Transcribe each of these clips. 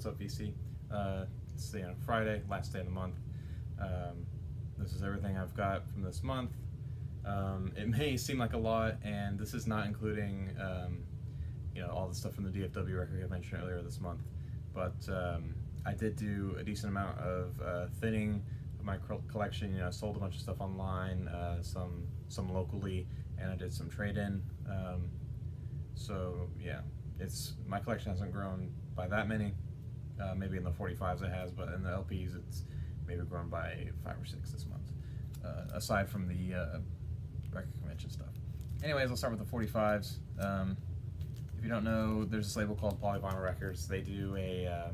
what's up, VC? It's Friday, last day of the month. This is everything I've got from this month. It may seem like a lot, and this is not including all the stuff from the DFW record I mentioned earlier this month. But I did do a decent amount of thinning of my collection. I sold a bunch of stuff online, some locally, and I did some trade-in. So yeah, my collection hasn't grown by that many. Maybe in the 45s it has, but in the LPs it's maybe grown by 5 or 6 this month, aside from the record convention stuff. Anyways, I'll start with the 45s. If you don't know, there's this label called Polyvinyl Records. They do a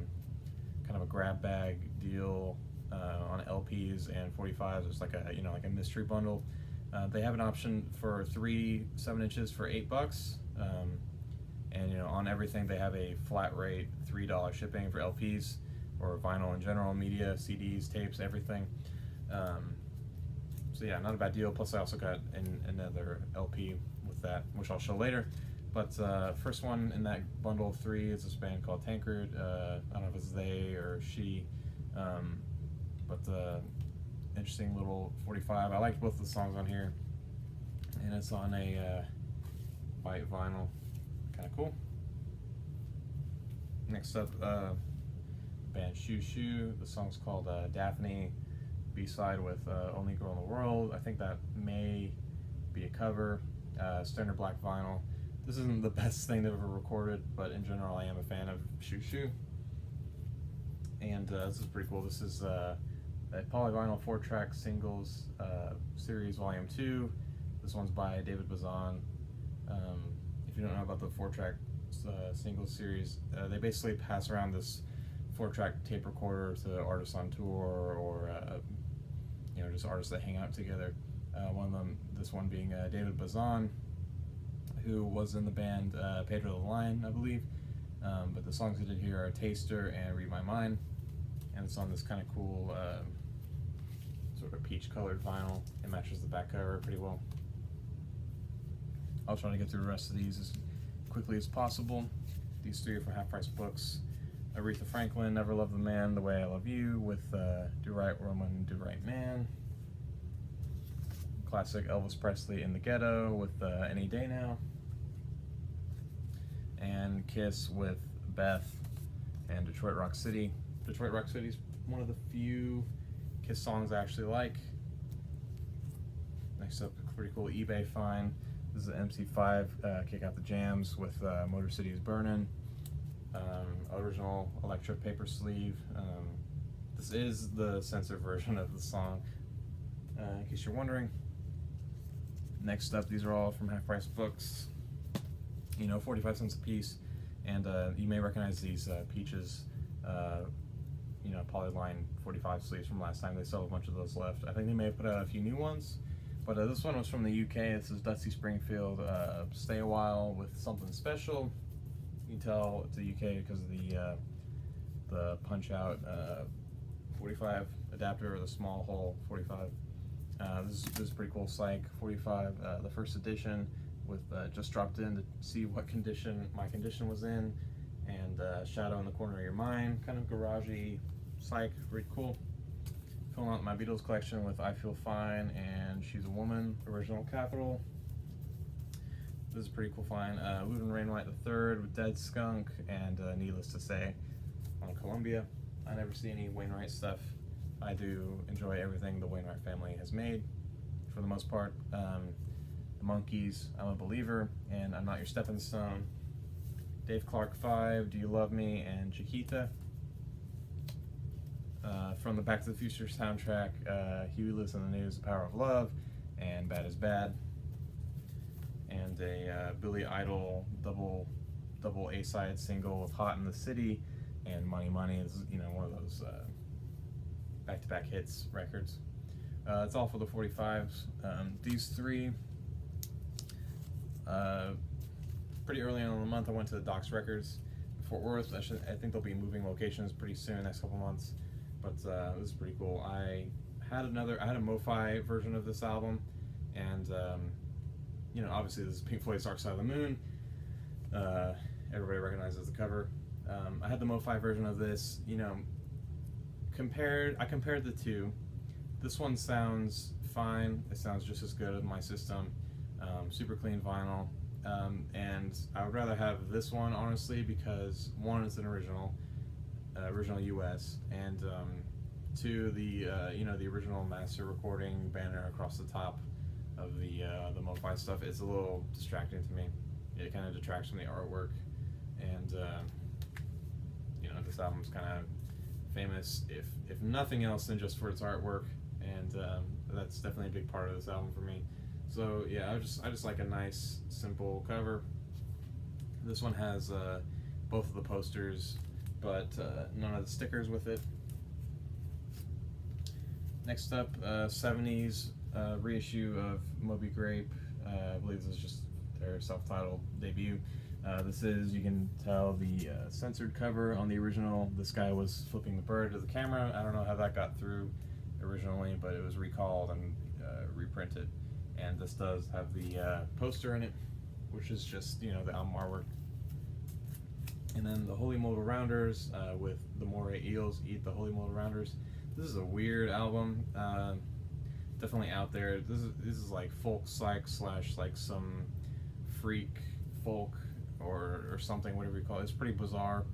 kind of a grab bag deal on LPs and 45s. It's like a mystery bundle. They have an option for 3 7-inches for $8, and on everything they have a flat rate $3 shipping for LPs or vinyl in general, media, CDs, tapes, everything. So yeah, not a bad deal. Plus I also got another LP with that, which I'll show later. But first one in that bundle of 3 is this band called Tancred. I don't know if it's they or she, but interesting little 45. I liked both of the songs on here, and it's on a white vinyl. Kind of cool. Next up, band Xiu Xiu. The song's called Daphne, B-side with Only Girl in the World. I think that may be a cover. Stoner black vinyl. This isn't the best thing they've ever recorded, but in general I am a fan of Xiu Xiu. And this is pretty cool. This is a Polyvinyl 4-track singles series volume 2. This one's by David Bazan. If you don't know about the 4-track singles series, they basically pass around this 4-track tape recorder to artists on tour or just artists that hang out together. One of them, this one being David Bazan, who was in the band Pedro the Lion, I believe. But the songs I did here are Taster and Read My Mind, and it's on this kind of cool sort of peach colored vinyl. It matches the back cover pretty well. I'll try to get through the rest of these as quickly as possible. These 3 are from Half Price Books. Aretha Franklin, Never Loved the Man the Way I Love You, with Do Right Woman, Do Right Man. Classic Elvis Presley, In the Ghetto, with Any Day Now. And Kiss with Beth and Detroit Rock City. Detroit Rock City is one of the few Kiss songs I actually like. Next up, a pretty cool eBay find. This is an MC5 Kick Out the Jams with Motor City is Burnin'. Original electric paper sleeve. This is the censored version of the song, in case you're wondering. Next up, these are all from Half Price Books. 45 cents a piece, and you may recognize these Peaches, Polyline 45 sleeves from last time. They still have a bunch of those left. I think they may have put out a few new ones, but this one was from the UK. This is Dusty Springfield, Stay a While with Something Special. You can tell it's the UK because of the punch-out 45 adapter, or the small hole 45. This is pretty cool. Psych 45, the first edition, with just dropped in to see what condition my condition was in, and Shadow in the Corner of Your Mind, kind of garagey Psych, pretty cool. Filling out my Beatles collection with I Feel Fine and She's a Woman, original Capitol. This is a pretty cool find. Loudon Wainwright III with Dead Skunk, and Needless to Say on Columbia. I never see any Wainwright stuff. I do enjoy everything the Wainwright family has made, for the most part. The Monkees, I'm a Believer, and I'm Not Your Stepping Stone. Dave Clark 5, Do You Love Me, and Chiquita. From the Back to the Future soundtrack, Huey Lewis and the News, The Power of Love, and Bad is Bad. And a Billy Idol double A-side single with Hot in the City and Money Money. Is one of those back-to-back hits records. It's all for the 45s. These 3, pretty early on in the month, I went to the Docks Records in Fort Worth. I think they'll be moving locations pretty soon, next couple months. But this is pretty cool. I had a MoFi version of this album, and obviously this is Pink Floyd's Dark Side of the Moon. Everybody recognizes the cover. I had the MoFi version of this. You know, I compared the two. This one sounds fine. It sounds just as good as my system. Super clean vinyl. And I would rather have this one, honestly, because one, it's an original US, and two, the the original master recording banner across the top of the MoFi stuff is a little distracting to me. It kind of detracts from the artwork, and this album's kind of famous, if nothing else, than just for its artwork, and that's definitely a big part of this album for me. So yeah, I just like a nice, simple cover. This one has both of the posters, but none of the stickers with it. Next up, 70s reissue of Moby Grape. I believe this is just their self-titled debut. This is, you can tell, the censored cover on the original. This guy was flipping the bird to the camera. I don't know how that got through originally, but it was recalled and reprinted. And this does have the poster in it, which is just, the album artwork. And then the Holy Moldal Rounders with the Moray Eels Eat the Holy Moldal Rounders. This is a weird album, definitely out there. This is like folk psych / like some freak folk or something, whatever you call it. It's pretty bizarre.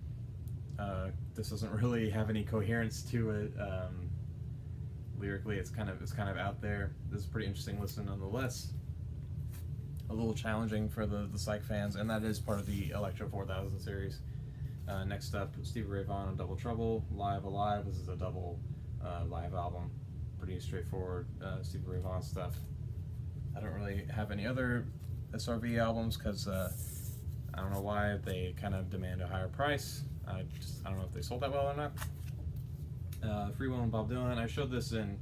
This doesn't really have any coherence to it. Lyrically, it's kind of out there. This is a pretty interesting listen nonetheless. A little challenging for the psych fans, and that is part of the Elektra 4000 series. Next up, Stevie Ray Vaughan and Double Trouble, Live Alive. This is a double live album. Pretty straightforward Stevie Ray Vaughan stuff. I don't really have any other SRV albums because I don't know why they kind of demand a higher price. I don't know if they sold that well or not. Free Will and Bob Dylan. I showed this in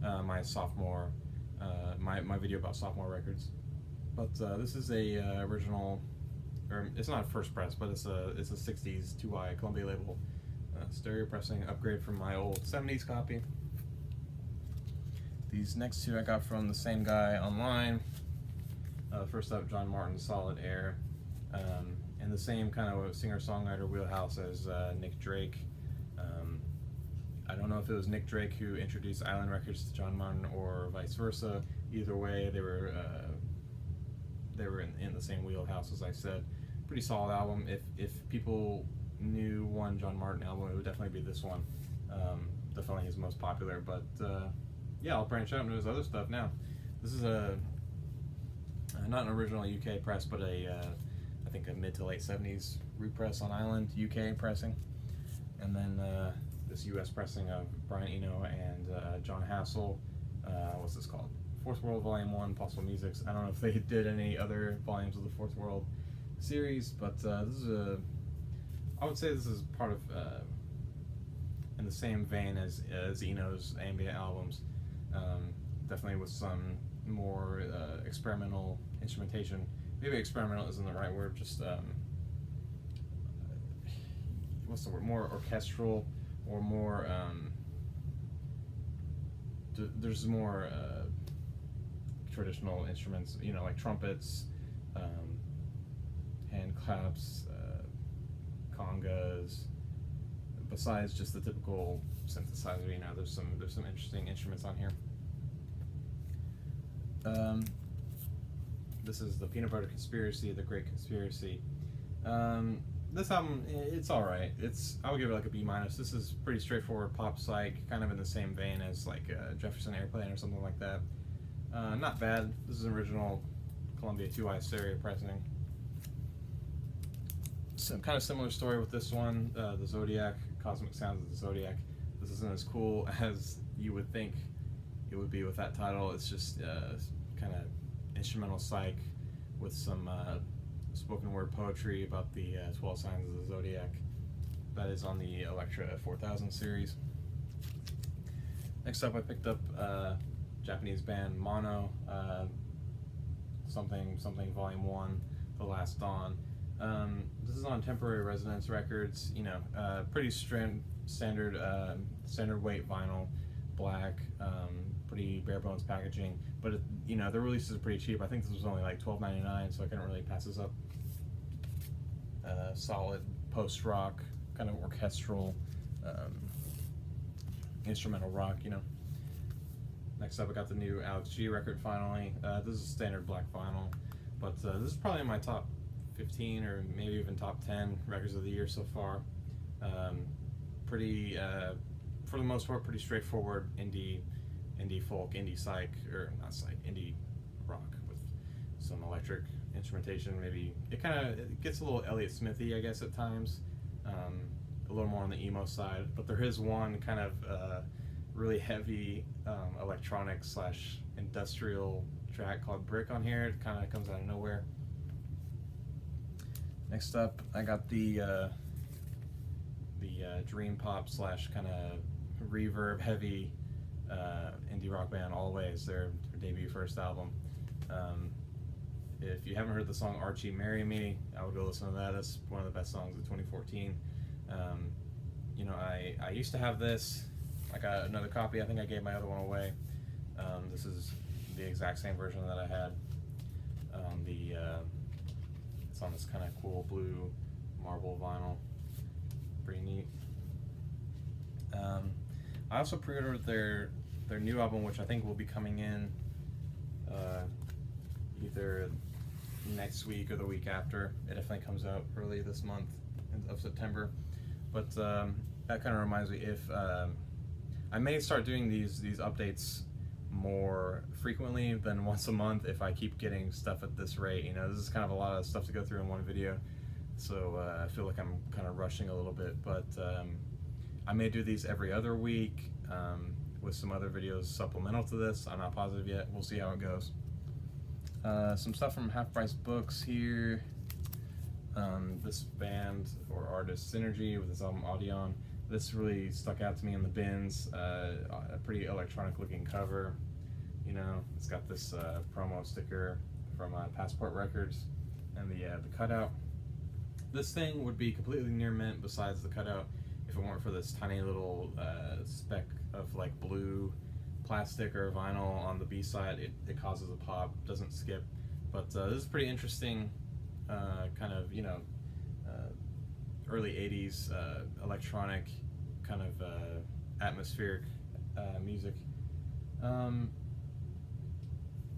my sophomore, my video about sophomore records. But this is a original, or it's not a first press, but it's a 60s 2i Columbia label stereo pressing upgrade from my old 70s copy. These next two I got from the same guy online. First up, John Martin's Solid Air, in the same kind of singer-songwriter wheelhouse as Nick Drake. I don't know if it was Nick Drake who introduced Island Records to John Martin or vice versa. Either way, they were in the same wheelhouse, as I said. Pretty solid album. If people knew one John Martin album, it would definitely be this one. Definitely his most popular, but yeah, I'll branch out into his other stuff now. This is not an original UK press, but I think a mid to late 70s repress on Island, UK pressing. And then this US pressing of Brian Eno and John Hassel. What's this called? Fourth World Volume 1, Possible Musics. I don't know if they did any other volumes of the Fourth World series, but this is I would say this is part of, in the same vein as Eno's ambient albums. Definitely with some more experimental instrumentation. Maybe experimental isn't the right word, just what's the word? More orchestral, or more there's more traditional instruments, like trumpets, hand claps, congas. Besides just the typical synthesizer, there's some interesting instruments on here. This is the Peanut Butter Conspiracy, The Great Conspiracy. This album, it's alright. I would give it like a B-. This is pretty straightforward pop psych, kind of in the same vein as like Jefferson Airplane or something like that. Not bad. This is an original Columbia 2i stereo pressing. Some kind of similar story with this one, the Zodiac, Cosmic Sounds of the Zodiac. This isn't as cool as you would think it would be with that title. It's just kind of instrumental psych with some spoken word poetry about the 12 signs of the Zodiac. That is on the Elektra 4000 series. Next up, I picked up Japanese band Mono, something Volume 1, The Last Dawn. This is on Temporary Residence Records. Pretty standard weight vinyl, black, pretty bare bones packaging. But the releases are pretty cheap. I think this was only like $12.99, so I couldn't really pass this up. Solid post-rock, kind of orchestral, instrumental rock, you know. Next up, I got the new Alex G record finally. This is standard black vinyl, but this is probably in my top 15 or maybe even top 10 records of the year so far. Pretty, for the most part, pretty straightforward indie folk, indie psych, or not psych, indie rock with some electric instrumentation. Maybe it gets a little Elliott Smithy, I guess, at times. A little more on the emo side, but there is one kind of really heavy electronic / industrial track called Brick on here. It kind of comes out of nowhere. Next up, I got the dream pop / kind of reverb heavy indie rock band Always, their debut first album. If you haven't heard the song Archie Marry Me, I would go listen to that. It's one of the best songs of 2014. You know, I used to have this. I got another copy. I think I gave my other one away. This is the exact same version that I had. It's on this kind of cool blue marble vinyl. Pretty neat. I also pre-ordered their new album, which I think will be coming in either next week or the week after. It definitely comes out early this month of September. But that kind of reminds me, if I may start doing these updates more frequently than once a month if I keep getting stuff at this rate. You know, this is kind of a lot of stuff to go through in one video, so I feel like I'm kind of rushing a little bit, but I may do these every other week with some other videos supplemental to this. I'm not positive yet. We'll see how it goes. Some stuff from Half Price Books here. This band or artist Synergy with his album Audion. This really stuck out to me in the bins. A pretty electronic looking cover. You know, it's got this promo sticker from Passport Records and the cutout. This thing would be completely near mint besides the cutout if it weren't for this tiny little speck of like blue plastic or vinyl on the B side. It causes a pop, doesn't skip. But this is pretty interesting, kind of, you know, early 80s electronic kind of atmospheric music.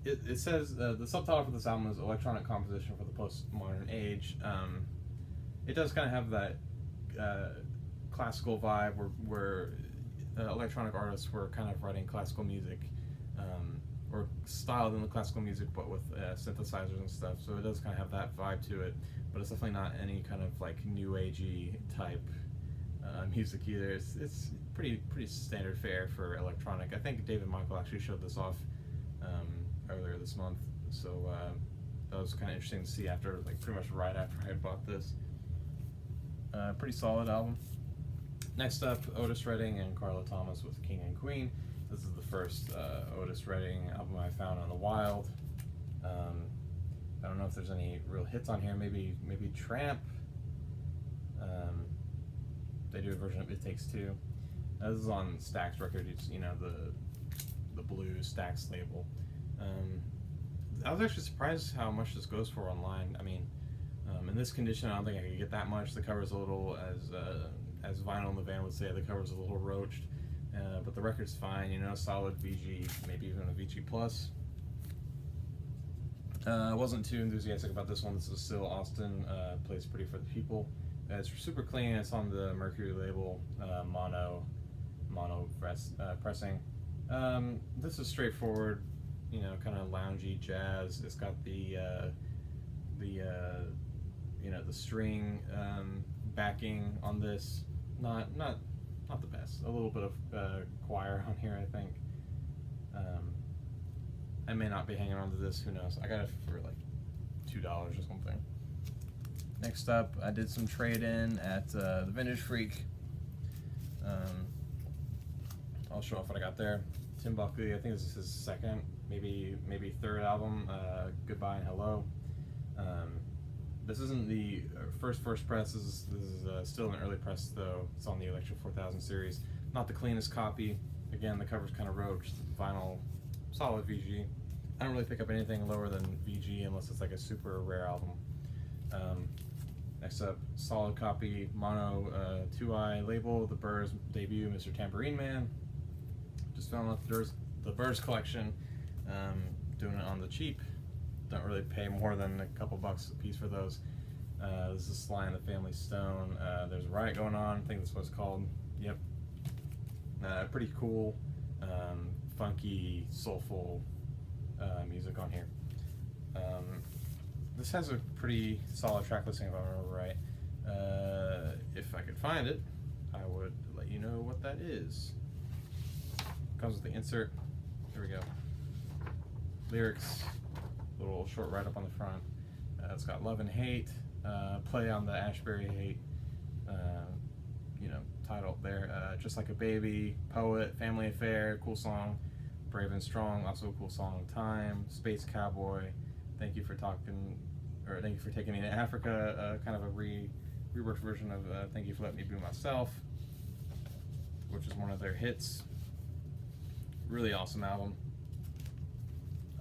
It says the subtitle for this album is Electronic Composition for the Postmodern Age. It does kind of have that classical vibe where electronic artists were kind of writing classical music, or styled in the classical music, but with synthesizers and stuff. So it does kind of have that vibe to it, but it's definitely not any kind of like new agey type music either. It's pretty standard fare for electronic. I think David Michael actually showed this off earlier this month, so that was kind of interesting to see after, like, pretty much right after I had bought this. Pretty solid album. Next up, Otis Redding and Carla Thomas with King and Queen. This is the first Otis Redding album I found on the Wild. I don't know if there's any real hits on here. Maybe Tramp. They do a version of It Takes Two. This is on Stax Records, you know, the blue Stax label. I was actually surprised how much this goes for online. I mean, in this condition, I don't think I could get that much. The cover's a little, as Vinyl in the Van would say, the cover's a little roached, but the record's fine, you know, solid VG, maybe even a VG Plus. I wasn't too enthusiastic about this one. This is still Austin, Plays Pretty for the People. It's super clean. It's on the Mercury label, mono pressing. This is straightforward, you know, kind of loungy jazz. It's got the you know, the string backing on this. Not the best. A little bit of choir on here, I think. I may not be hanging on to this. Who knows? I got it for like $2 or something. Next up, I did some trade-in at the Vintage Freak. I'll show off what I got there. Tim Buckley, I think this is his second, maybe third album, Goodbye and Hello. This isn't the first press. This is still an early press, though. It's on the Electro 4000 series. Not the cleanest copy. Again, the cover's kind of roached. Vinyl, solid VG. I don't really pick up anything lower than VG unless it's like a super rare album. Next up, solid copy mono 2i label, the Byrds debut, Mr. Tambourine Man. Just found out the Byrds collection, doing it on the cheap. Don't really pay more than a couple bucks a piece for those. This is Sly and the Family Stone. There's a riot going on, I think that's what it's called. Yep. Pretty cool, funky, soulful music on here. This has a pretty solid track listing if I remember right. If I could find it, I would let you know what that is. Comes with the insert. Here we go. Lyrics, little short write-up on the front. It's got love and hate, play on the Ashbury hate, title there. Just like a baby, poet, family affair, cool song. Brave and strong, also a cool song. Time, space cowboy. Thank you for taking me to Africa. Kind of a reworked version of Thank You for letting me be myself, which is one of their hits. Really awesome album.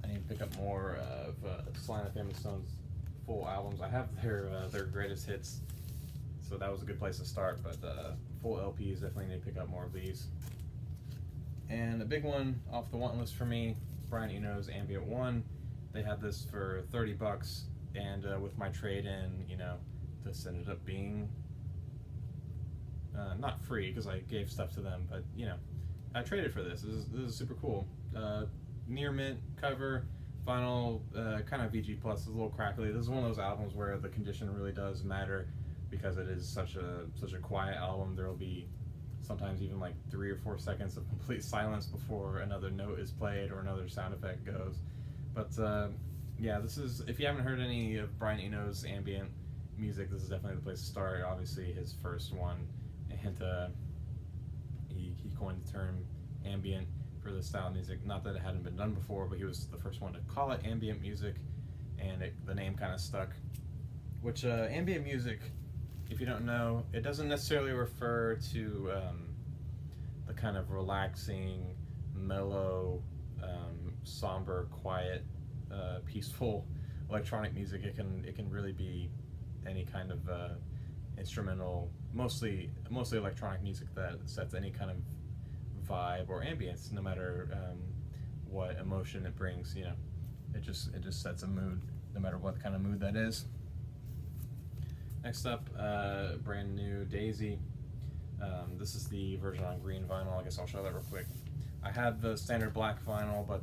I need to pick up more of Sly and the Family Stone's full albums. I have their greatest hits, so that was a good place to start, but full LPs, definitely need to pick up more of these. And a big one off the want list for me, Brian Eno's Ambient 1. They had this for 30 bucks, and with my trade-in, this ended up being not free because I gave stuff to them, but I traded for this. This is super cool. Near mint cover, vinyl, kind of VG plus, a little crackly. This is one of those albums where the condition really does matter because it is such a quiet album. There will be sometimes even like 3 or 4 seconds of complete silence before another note is played or another sound effect goes. But yeah, this is, if you haven't heard any of Brian Eno's ambient music, this is definitely the place to start. Obviously his first one, and he coined the term ambient for this style of music. Not that it hadn't been done before, but he was the first one to call it ambient music, and the name kind of stuck. Which ambient music, if you don't know, it doesn't necessarily refer to the kind of relaxing, mellow, somber, quiet, peaceful electronic music. It can really be any kind of instrumental, mostly electronic music that sets any kind of vibe or ambience, no matter what emotion it brings. It just sets a mood, no matter what kind of mood that is. Next up, brand new Daisy. This is the version on green vinyl. I guess I'll show that real quick. I had the standard black vinyl, but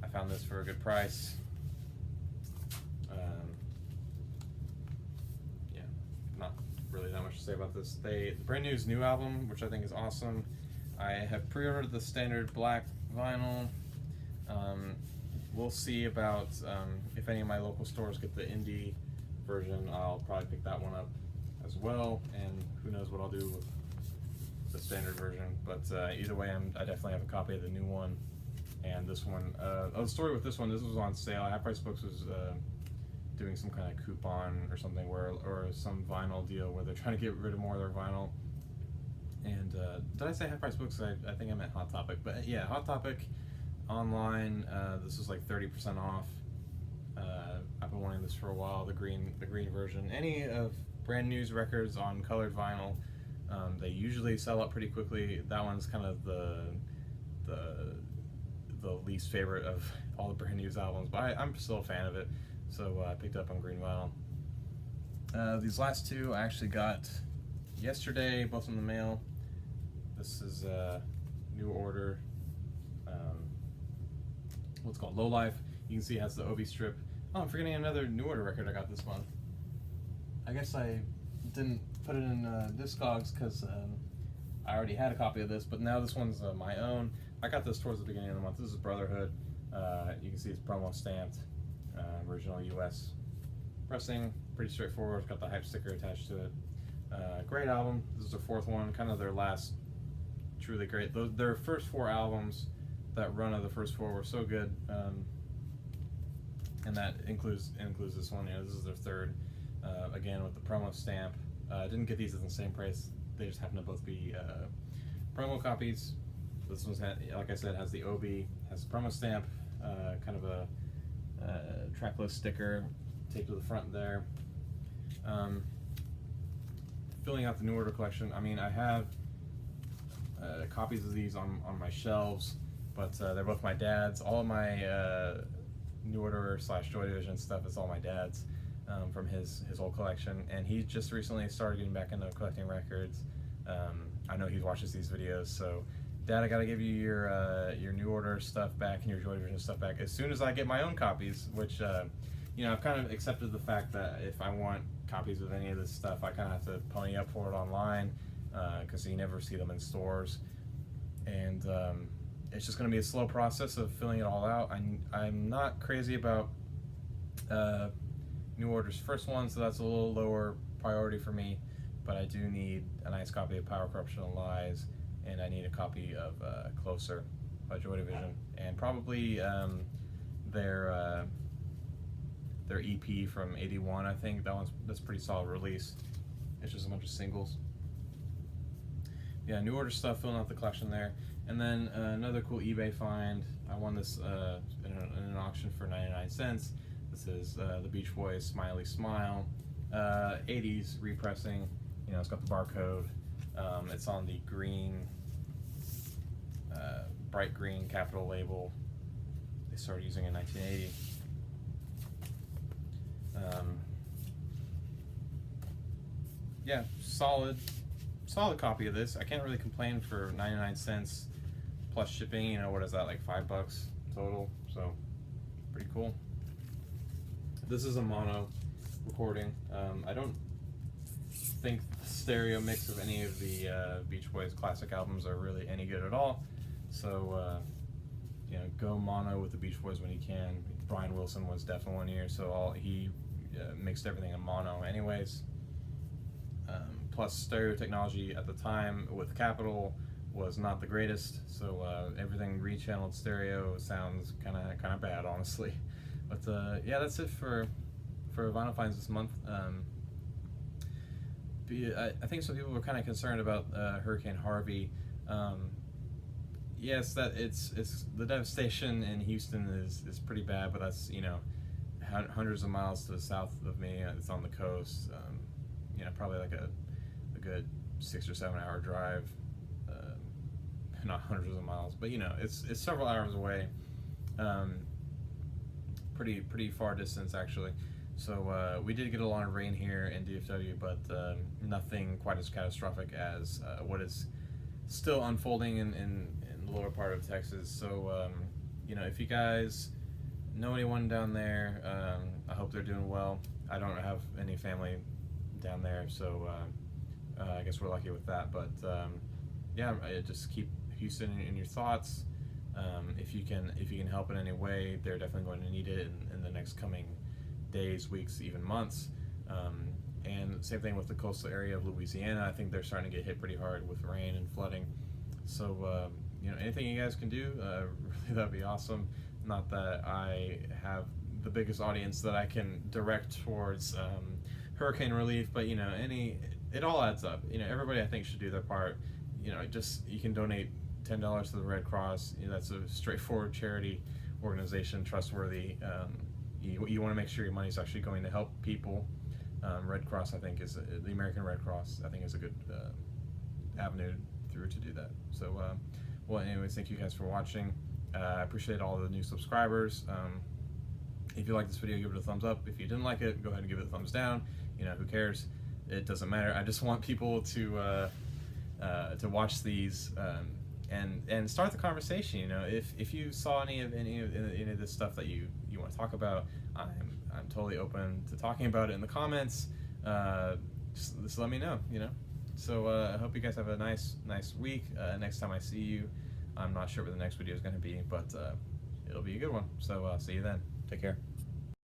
I found this for a good price. Yeah, not really that much to say about this. The brand new album, which I think is awesome. I have pre-ordered the standard black vinyl. We'll see about if any of my local stores get the indie version. I'll probably pick that one up as well, and who knows what I'll do with the standard version. But either way, I definitely have a copy of the new one and this one. The story with this one, this was on sale. Half Price Books was doing some kind of coupon or something, or some vinyl deal where they're trying to get rid of more of their vinyl. And did I say Half Price Books? I think I meant Hot Topic. But yeah, Hot Topic online. This was like 30% off. I've been wanting this for a while. The green version. Any of Brand New's records on colored vinyl, they usually sell out pretty quickly. That one's kind of the least favorite of all the Brand New's albums, but I'm still a fan of it, so I picked up on green vinyl. These last two I actually got yesterday, both in the mail. This is a new order. What's called Low Life. You can see it has the Obi strip. Oh, I'm forgetting another New Order record I got this month. I guess I didn't put it in Discogs because I already had a copy of this, but now this one's my own. I got this towards the beginning of the month. This is Brotherhood. You can see it's promo stamped, original US pressing, pretty straightforward. It's got the hype sticker attached to it. Great album. This is their fourth one, kind of their last truly great. Their first 4 albums, that run of the first 4 were so good, and that includes this one. This is their third. Again with the promo stamp. I didn't get these at the same price. They just happen to both be promo copies. This one's like I said, has the Obi, has the promo stamp, kind of a track list sticker taped to the front there. Filling out the New Order collection. I mean, I have copies of these on my shelves, but they're both my dad's. All of my New Order / Joy Division stuff is all my dad's from his old collection, and he just recently started getting back into collecting records. I know he watches these videos, so Dad, I gotta give you your New Order stuff back and your Joy Division stuff back as soon as I get my own copies, which you know, I've kind of accepted the fact that if I want copies of any of this stuff, I kind of have to pony up for it online, because you never see them in stores, and it's just going to be a slow process of filling it all out. I'm not crazy about New Order's first one, so that's a little lower priority for me, but I do need a nice copy of Power, Corruption, and Lies, and I need a copy of Closer by Joy Division, and probably their EP from '81. I think that's a pretty solid release. It's just a bunch of singles. Yeah, New Order stuff, filling out the collection there. And then another cool eBay find. I won this in an auction for 99 cents. This is the Beach Boys Smiley Smile, 80s repressing. You know, it's got the barcode. It's on the green, bright green capital label. They started using it in 1980. Yeah, solid copy of this. I can't really complain for 99 cents plus shipping. You know, what is that, like $5 total? So pretty cool. This is a mono recording. I don't think the stereo mix of any of the Beach Boys classic albums are really any good at all. So you know, go mono with the Beach Boys when you can. Brian Wilson was deaf in one ear, so he mixed everything in mono anyways. Plus stereo technology at the time with Capitol was not the greatest, so everything rechanneled stereo sounds kind of bad, honestly. But yeah, that's it for Vinyl Finds this month. I think some people were kind of concerned about Hurricane Harvey. Yes, that it's the devastation in Houston is pretty bad, but that's, you know, hundreds of miles to the south of me. It's on the coast. You know, probably like a good 6 or 7 hour drive. Not hundreds of miles, but you know, it's several hours away. Pretty far distance actually. So we did get a lot of rain here in DFW, but nothing quite as catastrophic as what is still unfolding in the lower part of Texas. So you know, if you guys know anyone down there, I hope they're doing well. I don't have any family down there, so I guess we're lucky with that. But yeah, just keep Houston in your thoughts. If you can help in any way, they're definitely going to need it in the next coming days, weeks, even months. And same thing with the coastal area of Louisiana. I think they're starting to get hit pretty hard with rain and flooding. So you know, anything you guys can do, really, that'd be awesome. Not that I have the biggest audience that I can direct towards hurricane relief, but you know, it all adds up. You know, everybody I think should do their part. You know, you can donate $10 to the Red Cross. You know, that's a straightforward charity organization, trustworthy. You want to make sure your money's actually going to help people. Red Cross, I think, is the American Red Cross, I think, is a good avenue through to do that. So, well, anyways, thank you guys for watching. I appreciate all the new subscribers. If you like this video, give it a thumbs up. If you didn't like it, go ahead and give it a thumbs down. You know, who cares? It doesn't matter. I just want people to watch these and start the conversation. You know, if you saw any of this stuff that you want to talk about, I'm totally open to talking about it in the comments. Just let me know. You know. So I hope you guys have a nice week. Next time I see you, I'm not sure what the next video is going to be, but it'll be a good one. So see you then. Take care.